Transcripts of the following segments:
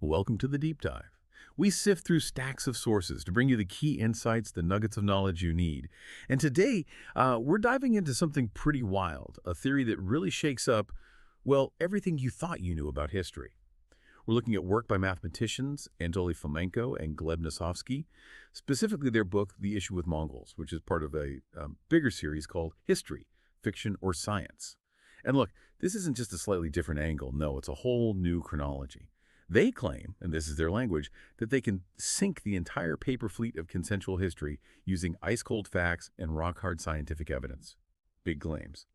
Welcome to the Deep Dive. We sift through stacks of sources to bring you the key insights, the nuggets of knowledge you need. And today, we're diving into something pretty wild, a theory that really shakes up, well, everything you thought you knew about history. We're looking at work by mathematicians Anatoly Fomenko and Gleb Nosovsky, specifically their book, The Issue with Mongols, which is part of a bigger series called History, Fiction, or Science. And look, this isn't just a slightly different angle. No, it's a whole new chronology. They claim, and this is their language, that they can sink the entire paper fleet of consensual history using ice-cold facts and rock-hard scientific evidence. Big claims.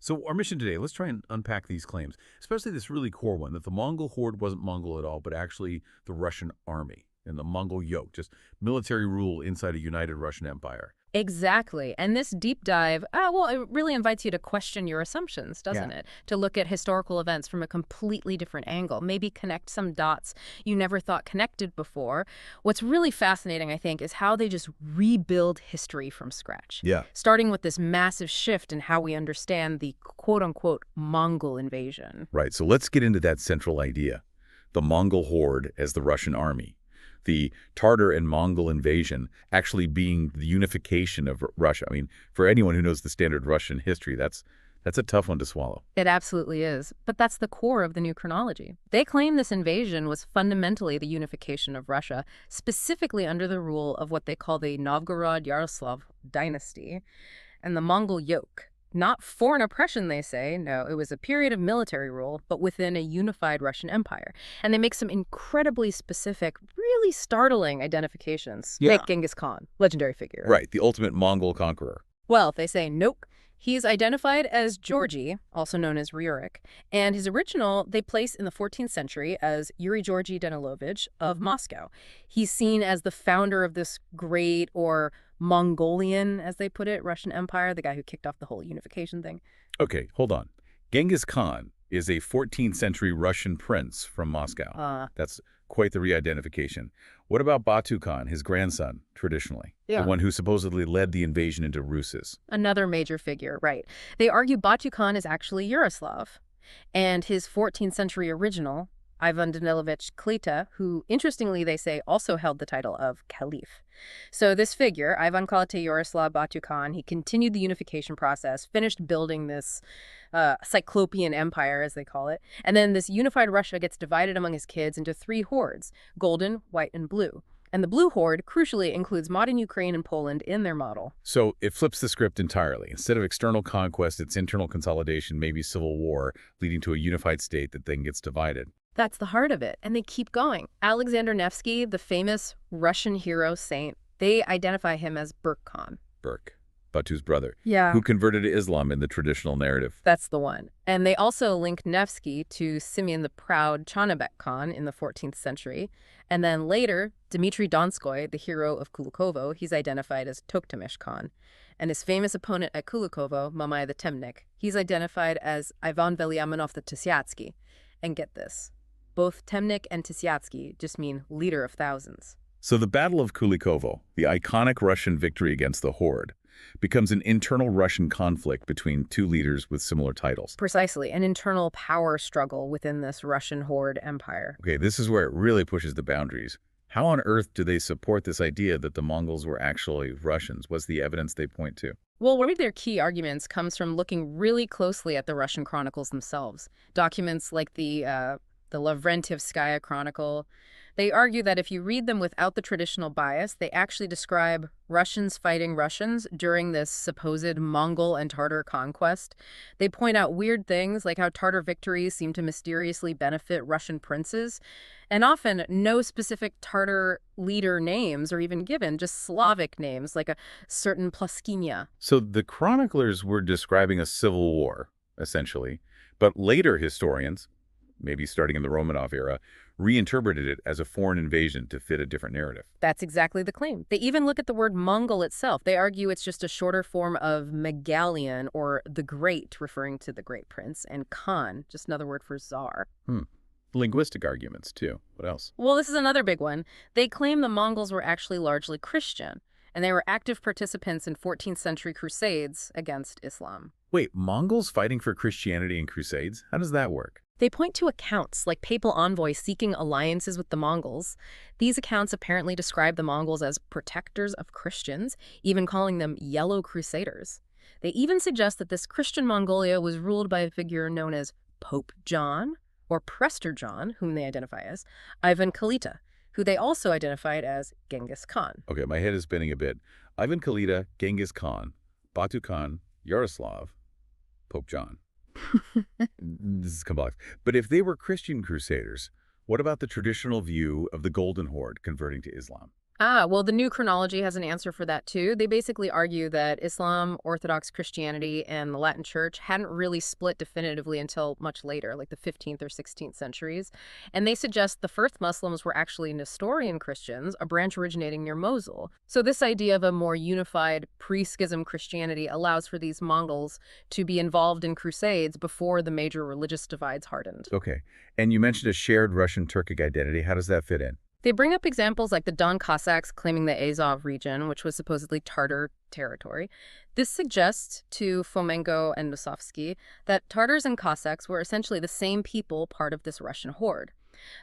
So our mission today, let's try and unpack these claims, especially this really core one, that the Mongol Horde wasn't Mongol at all, but actually the Russian army and the Mongol yoke, just military rule inside a united Russian empire. Exactly. And this deep dive, it really invites you to question your assumptions, doesn't it? To look at historical events from a completely different angle, maybe connect some dots you never thought connected before. What's really fascinating, I think, is how they just rebuild history from scratch. Yeah. Starting with this massive shift in how we understand the quote-unquote Mongol invasion. Right, so let's get into that central idea. The Mongol Horde as the Russian army. The Tartar and Mongol invasion actually being the unification of Russia. I mean, for anyone who knows the standard Russian history, that's a tough one to swallow. It absolutely is. But that's the core of the new chronology. They claim this invasion was fundamentally the unification of Russia, specifically under the rule of what they call the Novgorod-Yaroslav dynasty and the Mongol yoke. Not foreign oppression, they say. No, it was a period of military rule, but within a unified Russian empire. And they make some incredibly specific, really startling identifications. Yeah. Like Genghis Khan, legendary figure. Right, the ultimate Mongol conqueror. Well, they say, nope. He's identified as Georgi, also known as Ryurik, and his original they place in the 14th century as Yuri Georgi Danilovich of Moscow. He's seen as the founder of this great, or Mongolian, as they put it, Russian Empire, the guy who kicked off the whole unification thing. Okay, hold on. Genghis Khan is a 14th century Russian prince from Moscow. That's quite the re-identification. What about Batu Khan, his grandson, traditionally? Yeah. The one who supposedly led the invasion into Ruses. Another major figure, right. They argue Batu Khan is actually Yaroslav, and his 14th century original, Ivan Danilovich Klita, who, interestingly, they say also held the title of Caliph. So this figure, Ivan Kalita Yaroslav Batu Khan, he continued the unification process, finished building this cyclopean empire, as they call it, and then this unified Russia gets divided among his kids into three hordes, golden, white, and blue. And the blue horde, crucially, includes modern Ukraine and Poland in their model. So it flips the script entirely. Instead of external conquest, it's internal consolidation, maybe civil war, leading to a unified state that then gets divided. That's the heart of it, and they keep going. Alexander Nevsky, the famous Russian hero saint, they identify him as Berk Khan. Berk, Batu's brother, Yeah. who converted to Islam in the traditional narrative. That's the one. And they also link Nevsky to Simeon the Proud Chanabek Khan in the 14th century. And then later, Dmitry Donskoy, the hero of Kulikovo, he's identified as Toktamish Khan. And his famous opponent at Kulikovo, Mamai the Temnik, he's identified as Ivan Velyaminov the Tisyatsky. And get this, both Temnik and Tisyatsky just mean leader of thousands. So the Battle of Kulikovo, the iconic Russian victory against the Horde, becomes an internal Russian conflict between two leaders with similar titles. Precisely, an internal power struggle within this Russian Horde empire. Okay, this is where it really pushes the boundaries. How on earth do they support this idea that the Mongols were actually Russians? What's the evidence they point to? Well, one of their key arguments comes from looking really closely at the Russian chronicles themselves. Documents like the Lavrentivskaya Chronicle. They argue that if you read them without the traditional bias, they actually describe Russians fighting Russians during this supposed Mongol and Tartar conquest. They point out weird things like how Tartar victories seem to mysteriously benefit Russian princes, and often no specific Tartar leader names are even given, just Slavic names like a certain Plaskinia. So the chroniclers were describing a civil war, essentially, but later historians, maybe starting in the Romanov era, reinterpreted it as a foreign invasion to fit a different narrative. That's exactly the claim. They even look at the word Mongol itself. They argue it's just a shorter form of Megalian, or the Great, referring to the Great Prince, and Khan, just another word for Tsar. Linguistic arguments, too. What else? Well, this is another big one. They claim the Mongols were actually largely Christian. and they were active participants in 14th century crusades against Islam. Wait, Mongols fighting for Christianity in crusades? How does that work? They point to accounts like papal envoys seeking alliances with the Mongols. These accounts apparently describe the Mongols as protectors of Christians, even calling them Yellow Crusaders. They even suggest that this Christian Mongolia was ruled by a figure known as Pope John, or Prester John, whom they identify as, Ivan Kalita, who they also identified as Genghis Khan. Okay, my head is spinning a bit. Ivan Kalita, Genghis Khan, Batu Khan, Yaroslav, Pope John. This is complex. But if they were Christian crusaders, what about the traditional view of the Golden Horde converting to Islam? Well, the new chronology has an answer for that too. They basically argue that Islam, Orthodox Christianity, and the Latin Church hadn't really split definitively until much later, like the 15th or 16th centuries. And they suggest the first Muslims were actually Nestorian Christians, a branch originating near Mosul. So this idea of a more unified pre-schism Christianity allows for these Mongols to be involved in crusades before the major religious divides hardened. Okay, and you mentioned a shared Russian-Turkic identity. How does that fit in? They bring up examples like the Don Cossacks claiming the Azov region, which was supposedly Tartar territory. This suggests to Fomenko and Nosovsky that Tartars and Cossacks were essentially the same people part of this Russian horde.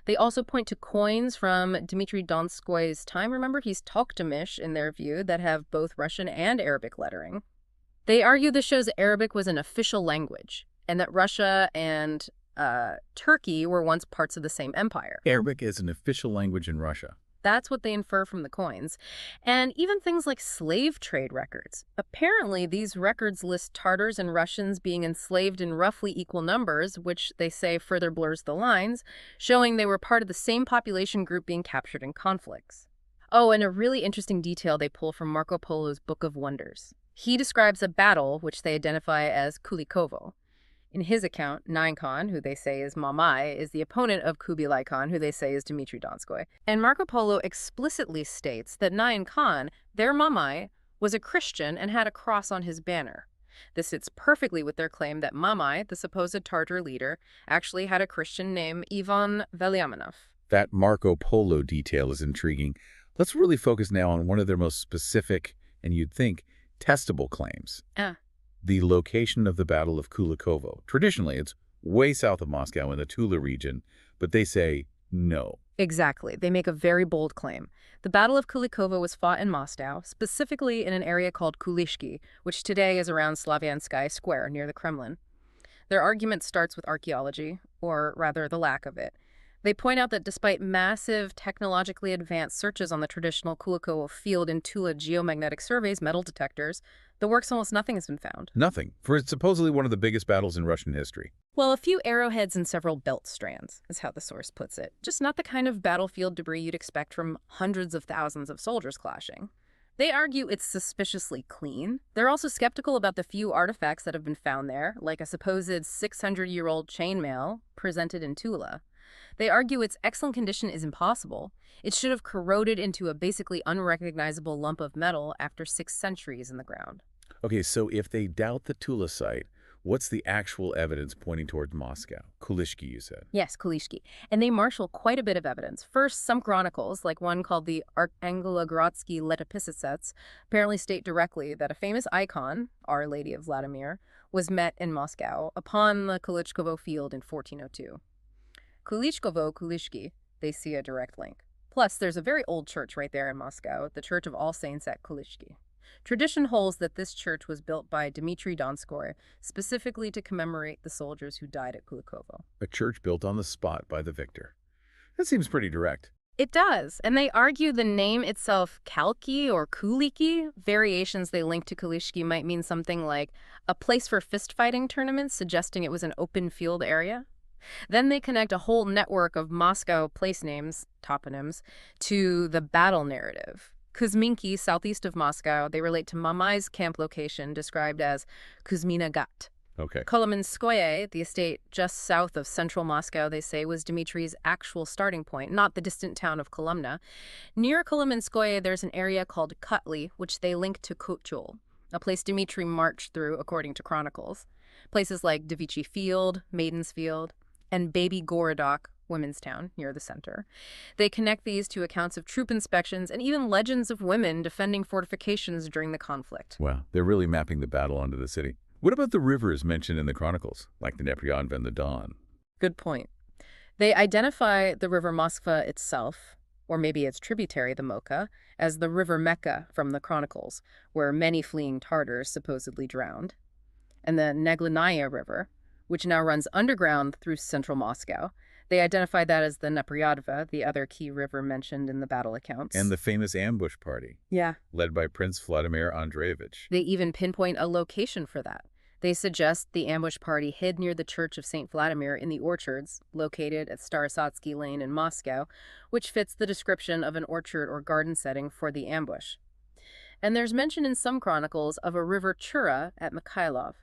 They also point to coins from Dmitry Donskoy's time. Remember, he's Toponyms in their view that have both Russian and Arabic lettering. They argue this shows Arabic was an official language and that Russia and Turkey were once parts of the same empire. Arabic is an official language in Russia. That's what they infer from the coins. And even things like slave trade records. Apparently, these records list Tartars and Russians being enslaved in roughly equal numbers, which they say further blurs the lines, showing they were part of the same population group being captured in conflicts. Oh, and a really interesting detail they pull from Marco Polo's Book of Wonders. He describes a battle which they identify as Kulikovo. In his account, Nine Khan, who they say is Mamai, is the opponent of Kubilai Khan, who they say is Dmitry Donskoy. And Marco Polo explicitly states that Nine Khan, their Mamai, was a Christian and had a cross on his banner. This fits perfectly with their claim that Mamai, the supposed Tartar leader, actually had a Christian named Ivan Veliamenov. That Marco Polo detail is intriguing. Let's really focus now on one of their most specific, and you'd think, testable claims. The location of the Battle of Kulikovo. Traditionally, it's way south of Moscow in the Tula region, but they say no. Exactly. They make a very bold claim. The Battle of Kulikovo was fought in Moscow, specifically in an area called Kulishki, which today is around Slavyansky Square near the Kremlin. Their argument starts with archaeology, or rather the lack of it. They point out that despite massive technologically advanced searches on the traditional Kulikovo field in Tula geomagnetic surveys, metal detectors, the works almost nothing has been found. Nothing, for it's supposedly one of the biggest battles in Russian history. Well, a few arrowheads and several belt strands, is how the source puts it. Just not the kind of battlefield debris you'd expect from hundreds of thousands of soldiers clashing. They argue it's suspiciously clean. They're also skeptical about the few artifacts that have been found there, like a supposed 600-year-old chainmail presented in Tula. They argue its excellent condition is impossible. It should have corroded into a basically unrecognizable lump of metal after 6 centuries in the ground. Okay, so if they doubt the Tula site, what's the actual evidence pointing towards Moscow? Kulishki, you said. Yes, Kulishki. And they marshal quite a bit of evidence. First, some chronicles, like one called the Archaeological Letopisets, apparently state directly that a famous icon, Our Lady of Vladimir, was met in Moscow upon the Kulishkovo field in 1402. Kulishkovo, Kulishki, they see a direct link. Plus, there's a very old church right there in Moscow, the Church of All Saints at Kulishki. Tradition holds that this church was built by Dmitry Donskoy, specifically to commemorate the soldiers who died at Kulikovo. A church built on the spot by the victor. That seems pretty direct. It does, and they argue the name itself, Kalki or Kuliki, variations they link to Kulishki might mean something like a place for fist-fighting tournaments, suggesting it was an open field area. Then they connect a whole network of Moscow place names, toponyms, to the battle narrative. Kuzminki, southeast of Moscow, they relate to Mamai's camp location, described as Kuzmina Gat. Okay. Kolomenskoye, the estate just south of central Moscow, they say, was Dmitri's actual starting point, not the distant town of Kolomna. Near Kolomenskoye, there's an area called Kutli, which they link to Kuchul, a place Dmitri marched through, according to chronicles. Places like Devichi Field, Maiden's Field, and Baby Gorodok women's town near the center. They connect these to accounts of troop inspections and even legends of women defending fortifications during the conflict. Wow, they're really mapping the battle onto the city. What about the rivers mentioned in the chronicles, like the Nepriadva and the Don? Good point. They identify the river Moskva itself, or maybe its tributary, the Moka, as the river Mecca from the chronicles, where many fleeing Tartars supposedly drowned, and the Neglinaya River, which now runs underground through central Moscow. They identify that as the Nepriadva, the other key river mentioned in the battle accounts. And the famous ambush party. Yeah. Led by Prince Vladimir Andreevich. They even pinpoint a location for that. They suggest the ambush party hid near the Church of St. Vladimir in the orchards, located at Starosatsky Lane in Moscow, which fits the description of an orchard or garden setting for the ambush. And there's mention in some chronicles of a river Chura at Mikhailov.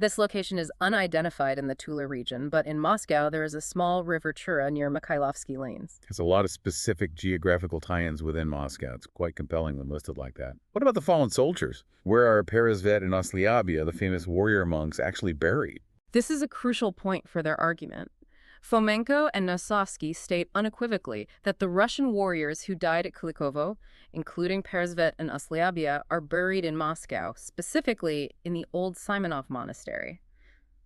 This location is unidentified in the Tula region, but in Moscow there is a small river Chura near Mikhailovsky Lanes. There's a lot of specific geographical tie-ins within Moscow. It's quite compelling when listed like that. What about the fallen soldiers? Where are Peresvet and Osliabia, the famous warrior monks, actually buried? This is a crucial point for their argument. Fomenko and Nosovsky state unequivocally that the Russian warriors who died at Kulikovo, including Peresvet and Osliabia, are buried in Moscow, specifically in the old Simonov Monastery.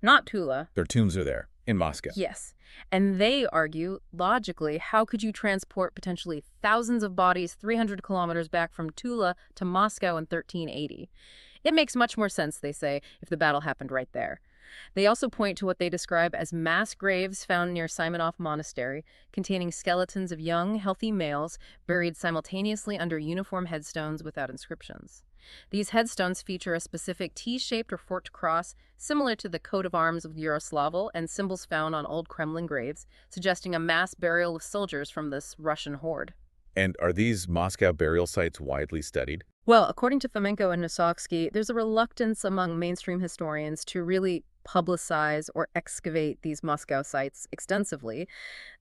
Not Tula. Their tombs are there, in Moscow. Yes. And they argue, logically, how could you transport potentially thousands of bodies 300 kilometers back from Tula to Moscow in 1380? It makes much more sense, they say, if the battle happened right there. They also point to what they describe as mass graves found near Simonov Monastery, containing skeletons of young, healthy males buried simultaneously under uniform headstones without inscriptions. These headstones feature a specific T-shaped or forked cross, similar to the coat of arms of Yaroslavl and symbols found on old Kremlin graves, suggesting a mass burial of soldiers from this Russian horde. And are these Moscow burial sites widely studied? Well, according to Fomenko and Nosovsky, there's a reluctance among mainstream historians to really publicize or excavate these Moscow sites extensively.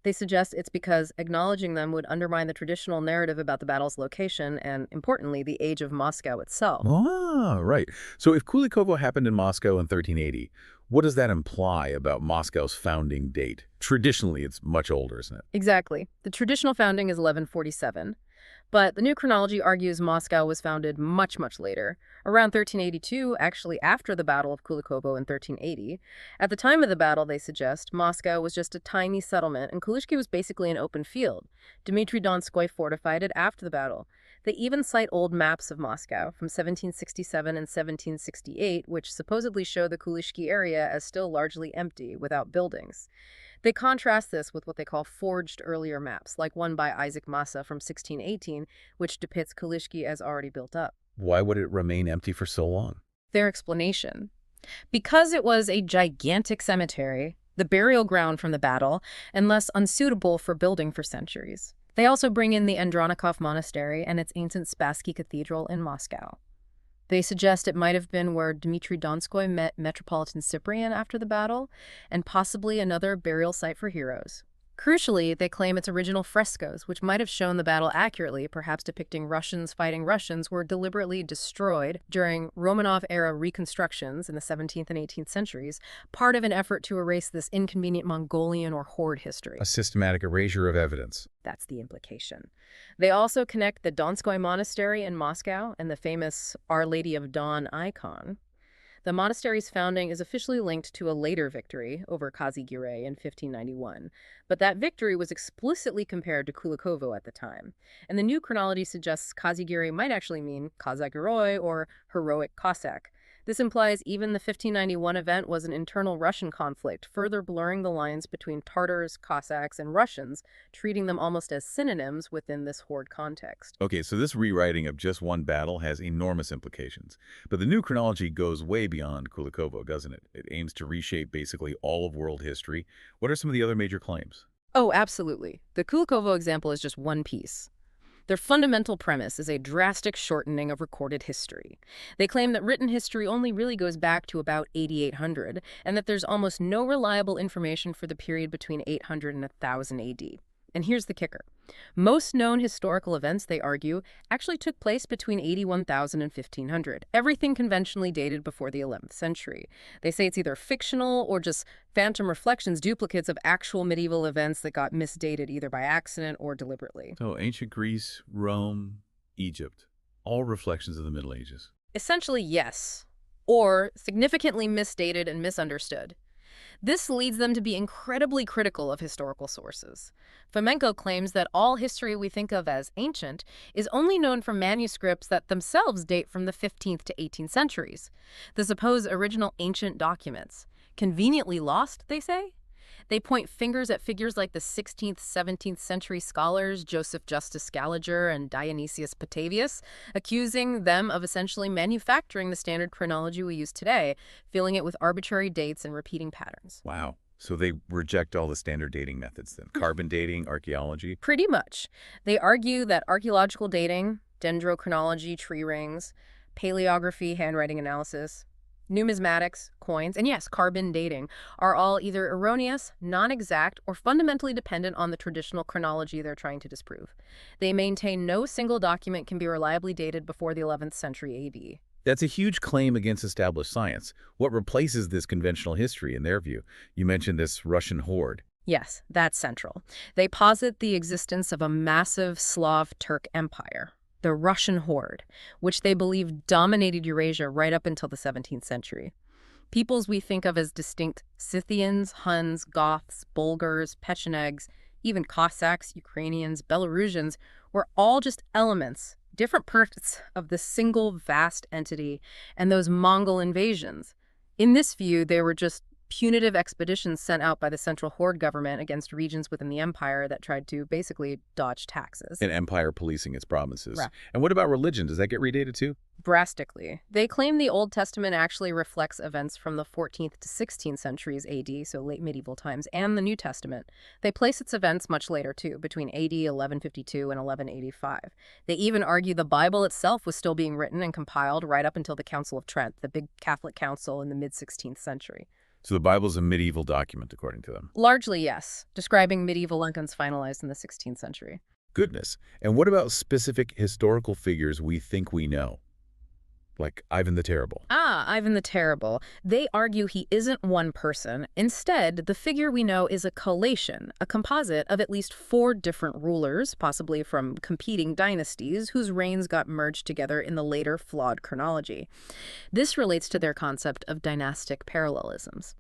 They suggest it's because acknowledging them would undermine the traditional narrative about the battle's location and, importantly, the age of Moscow itself. Ah, right. So if Kulikovo happened in Moscow in 1380, what does that imply about Moscow's founding date? Traditionally, it's much older, isn't it? Exactly. The traditional founding is 1147. But the new chronology argues Moscow was founded much, much later, around 1382, actually after the Battle of Kulikovo in 1380. At the time of the battle, they suggest, Moscow was just a tiny settlement, and Kulishki was basically an open field. Dmitry Donskoy fortified it after the battle. They even cite old maps of Moscow from 1767 and 1768, which supposedly show the Kulishki area as still largely empty, without buildings. They contrast this with what they call forged earlier maps, like one by Isaac Massa from 1618, which depicts Kulishki as already built up. Why would it remain empty for so long? Their explanation: because it was a gigantic cemetery, the burial ground from the battle, and thus unsuitable for building for centuries. They also bring in the Andronikov Monastery and its ancient Spassky Cathedral in Moscow. They suggest it might have been where Dmitry Donskoy met Metropolitan Cyprian after the battle, and possibly another burial site for heroes. Crucially, they claim its original frescoes, which might have shown the battle accurately, perhaps depicting Russians fighting Russians, were deliberately destroyed during Romanov-era reconstructions in the 17th and 18th centuries, part of an effort to erase this inconvenient Mongolian or Horde history. A systematic erasure of evidence. That's the implication. They also connect the Donskoy Monastery in Moscow and the famous Our Lady of Dawn icon. The monastery's founding is officially linked to a later victory over Kazigire in 1591, but that victory was explicitly compared to Kulikovo at the time. And the new chronology suggests Kazigire might actually mean Kazagiroi or heroic Cossack. This implies even the 1591 event was an internal Russian conflict, further blurring the lines between Tartars, Cossacks, and Russians, treating them almost as synonyms within this horde context. Okay, so this rewriting of just one battle has enormous implications. But the new chronology goes way beyond Kulikovo, doesn't it? It aims to reshape basically all of world history. What are some of the other major claims? Oh, absolutely. The Kulikovo example is just one piece. Their fundamental premise is a drastic shortening of recorded history. They claim that written history only really goes back to about 8800, and that there's almost no reliable information for the period between 800 and 1000 AD. And here's the kicker. Most known historical events, they argue, actually took place between 81,000 and 1500, everything conventionally dated before the 11th century. They say it's either fictional or just phantom reflections, duplicates of actual medieval events that got misdated either by accident or deliberately. So ancient Greece, Rome, Egypt, all reflections of the Middle Ages. Essentially, yes, or significantly misdated and misunderstood. This leads them to be incredibly critical of historical sources. Fomenko claims that all history we think of as ancient is only known from manuscripts that themselves date from the 15th to 18th centuries. The supposed original ancient documents. Conveniently lost, they say? They point fingers at figures like the 16th, 17th century scholars Joseph Justus Scaliger and Dionysius Petavius, accusing them of essentially manufacturing the standard chronology we use today, filling it with arbitrary dates and repeating patterns. Wow. So they reject all the standard dating methods then. Carbon dating, archaeology. Pretty much. They argue that archaeological dating, dendrochronology, tree rings, paleography, handwriting analysis, numismatics, coins, and yes, carbon dating are all either erroneous, non-exact, or fundamentally dependent on the traditional chronology they're trying to disprove. They maintain no single document can be reliably dated before the 11th century AD. That's a huge claim against established science. What replaces this conventional history in their view? You mentioned this Russian horde. Yes, that's central. They posit the existence of a massive Slav-Turk empire, the Russian Horde, which they believe dominated Eurasia right up until the 17th century. Peoples we think of as distinct Scythians, Huns, Goths, Bulgars, Pechenegs, even Cossacks, Ukrainians, Belarusians were all just elements, different parts of the single vast entity and those Mongol invasions. In this view, they were just punitive expeditions sent out by the central horde government against regions within the empire that tried to basically dodge taxes. An empire policing its provinces. Right. And what about religion? Does that get redated too? Drastically. They claim the Old Testament actually reflects events from the 14th to 16th centuries AD, so late medieval times, and the New Testament. They place its events much later too, between AD 1152 and 1185. They even argue the Bible itself was still being written and compiled right up until the Council of Trent, the big Catholic council in the mid-16th century. So the Bible's a medieval document, according to them. Largely, yes, describing medieval legends finalized in the 16th century. Goodness. And what about specific historical figures we think we know? Like Ivan the Terrible. Ivan the Terrible. They argue he isn't one person. Instead, the figure we know is a collation, a composite of at least 4 different rulers, possibly from competing dynasties, whose reigns got merged together in the later flawed chronology. This relates to their concept of dynastic parallelisms.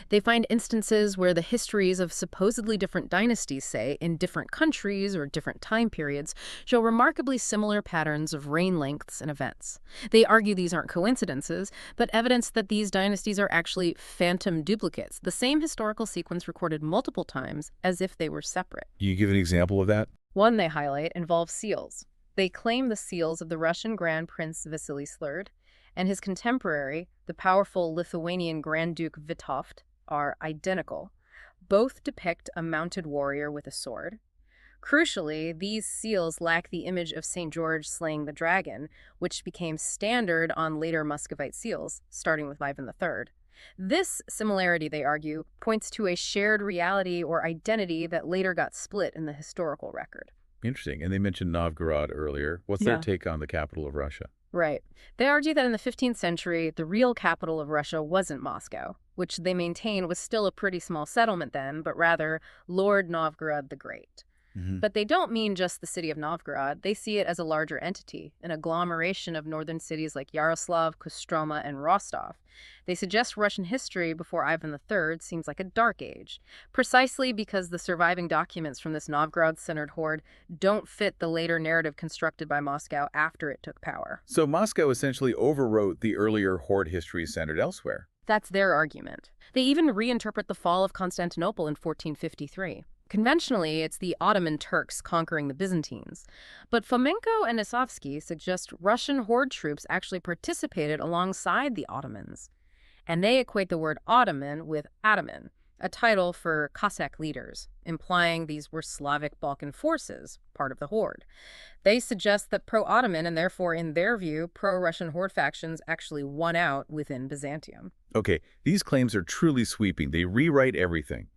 They find instances where the histories of supposedly different dynasties, say, in different countries or different time periods, show remarkably similar patterns of reign lengths and events. They argue these aren't coincidences, but evidence that these dynasties are actually phantom duplicates, the same historical sequence recorded multiple times as if they were separate. Can you give an example of that? One they highlight involves seals. They claim the seals of the Russian Grand Prince Vasily Slurd and his contemporary, the powerful Lithuanian Grand Duke Vytauft, are identical. Both depict a mounted warrior with a sword. Crucially, these seals lack the image of St. George slaying the dragon, which became standard on later Muscovite seals, starting with Ivan III. This similarity, they argue, points to a shared reality or identity that later got split in the historical record. Interesting. And they mentioned Novgorod earlier. What's their take on the capital of Russia? Right. They argue that in the 15th century, the real capital of Russia wasn't Moscow, which they maintain was still a pretty small settlement then, but rather Lord Novgorod the Great. But they don't mean just the city of Novgorod. They see it as a larger entity, an agglomeration of northern cities like Yaroslav, Kostroma, and Rostov. They suggest Russian history before Ivan III seems like a dark age, precisely because the surviving documents from this Novgorod-centered horde don't fit the later narrative constructed by Moscow after it took power. So Moscow essentially overwrote the earlier horde history centered elsewhere. That's their argument. They even reinterpret the fall of Constantinople in 1453. Conventionally, it's the Ottoman Turks conquering the Byzantines. But Fomenko and Nosovsky suggest Russian horde troops actually participated alongside the Ottomans. And they equate the word Ottoman with Ataman, a title for Cossack leaders, implying these were Slavic Balkan forces, part of the horde. They suggest that pro-Ottoman and therefore, in their view, pro-Russian horde factions actually won out within Byzantium. Okay, these claims are truly sweeping. They rewrite everything.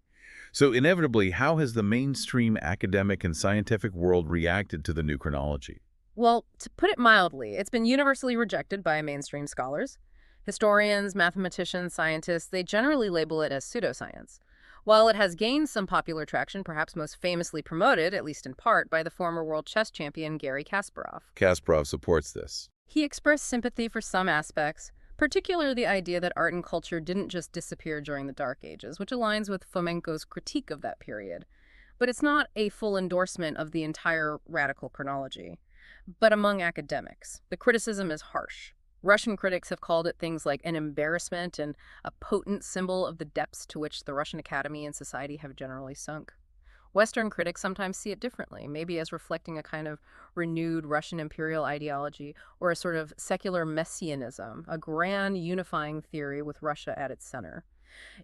So inevitably, how has the mainstream academic and scientific world reacted to the new chronology? Well, to put it mildly, it's been universally rejected by mainstream scholars. Historians, mathematicians, scientists, they generally label it as pseudoscience. While it has gained some popular traction, perhaps most famously promoted, at least in part, by the former world chess champion Garry Kasparov. Kasparov supports this. He expressed sympathy for some aspects, particularly the idea that art and culture didn't just disappear during the Dark Ages, which aligns with Fomenko's critique of that period. But it's not a full endorsement of the entire radical chronology. But among academics, the criticism is harsh. Russian critics have called it things like an embarrassment and a potent symbol of the depths to which the Russian academy and society have generally sunk. Western critics sometimes see it differently, maybe as reflecting a kind of renewed Russian imperial ideology or a sort of secular messianism, a grand unifying theory with Russia at its center.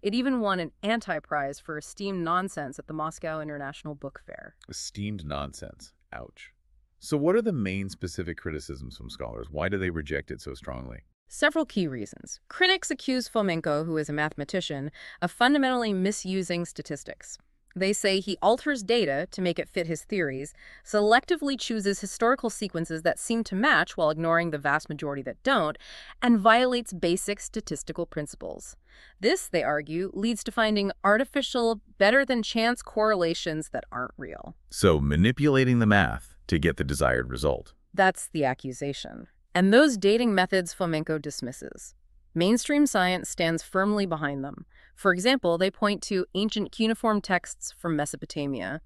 It even won an anti-prize for esteemed nonsense at the Moscow International Book Fair. Esteemed nonsense. Ouch. So what are the main specific criticisms from scholars? Why do they reject it so strongly? Several key reasons. Critics accuse Fomenko, who is a mathematician, of fundamentally misusing statistics. They say he alters data to make it fit his theories, selectively chooses historical sequences that seem to match while ignoring the vast majority that don't, and violates basic statistical principles. This, they argue, leads to finding artificial, better-than-chance correlations that aren't real. So manipulating the math to get the desired result. That's the accusation. And those dating methods Fomenko dismisses. Mainstream science stands firmly behind them. For example, they point to ancient cuneiform texts from Mesopotamia.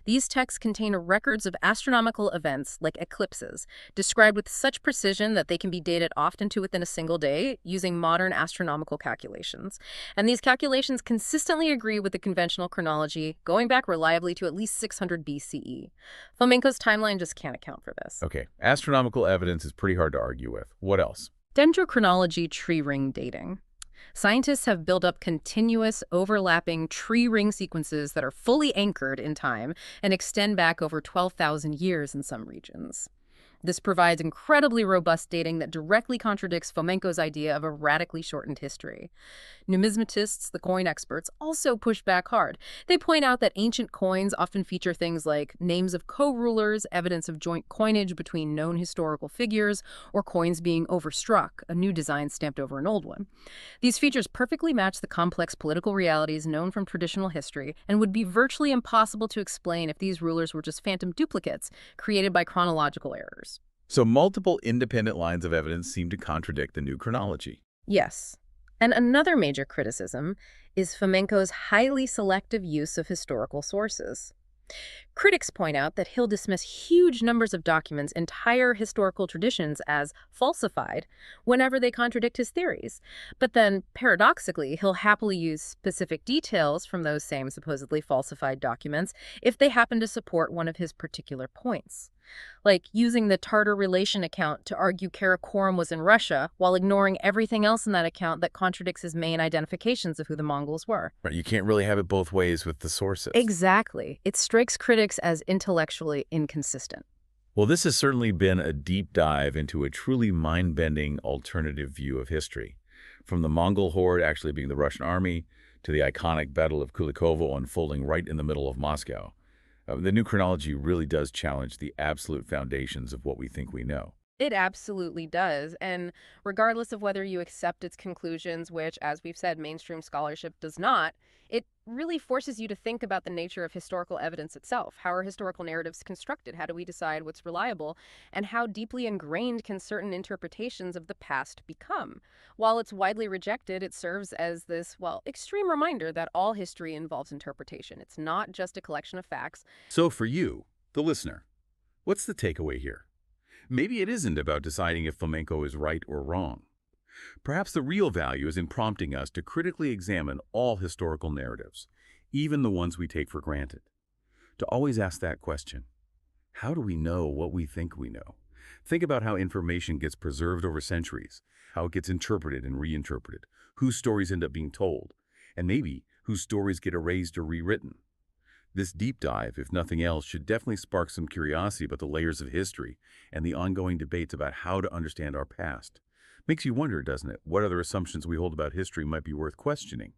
These texts contain records of astronomical events like eclipses, described with such precision that they can be dated often to within a single day using modern astronomical calculations. And these calculations consistently agree with the conventional chronology, going back reliably to at least 600 BCE. Fomenko's timeline just can't account for this. Okay, astronomical evidence is pretty hard to argue with. What else? Dendrochronology tree ring dating. Scientists have built up continuous, overlapping tree ring sequences that are fully anchored in time and extend back over 12,000 years in some regions. This provides incredibly robust dating that directly contradicts Fomenko's idea of a radically shortened history. Numismatists, the coin experts, also push back hard. They point out that ancient coins often feature things like names of co-rulers, evidence of joint coinage between known historical figures, or coins being overstruck, a new design stamped over an old one. These features perfectly match the complex political realities known from traditional history and would be virtually impossible to explain if these rulers were just phantom duplicates created by chronological errors. So multiple independent lines of evidence seem to contradict the new chronology. Yes. And another major criticism is Fomenko's highly selective use of historical sources. Critics point out that he'll dismiss huge numbers of documents, entire historical traditions, as falsified whenever they contradict his theories. But then, paradoxically, he'll happily use specific details from those same supposedly falsified documents if they happen to support one of his particular points. Like using the Tartar relation account to argue Karakorum was in Russia while ignoring everything else in that account that contradicts his main identifications of who the Mongols were. Right, you can't really have it both ways with the sources. Exactly. It strikes critics as intellectually inconsistent. Well, this has certainly been a deep dive into a truly mind-bending alternative view of history. From the Mongol Horde actually being the Russian army to the iconic Battle of Kulikovo unfolding right in the middle of Moscow. The new chronology really does challenge the absolute foundations of what we think we know. It absolutely does. And regardless of whether you accept its conclusions, which, as we've said, mainstream scholarship does not, it really forces you to think about the nature of historical evidence itself. How are historical narratives constructed? How do we decide what's reliable? And how deeply ingrained can certain interpretations of the past become? While it's widely rejected, it serves as this, well, extreme reminder that all history involves interpretation. It's not just a collection of facts. So for you, the listener, what's the takeaway here? Maybe it isn't about deciding if Fomenko is right or wrong. Perhaps the real value is in prompting us to critically examine all historical narratives, even the ones we take for granted. To always ask that question, how do we know what we think we know? Think about how information gets preserved over centuries, how it gets interpreted and reinterpreted, whose stories end up being told, and maybe whose stories get erased or rewritten. This deep dive, if nothing else, should definitely spark some curiosity about the layers of history and the ongoing debates about how to understand our past. Makes you wonder, doesn't it, what other assumptions we hold about history might be worth questioning?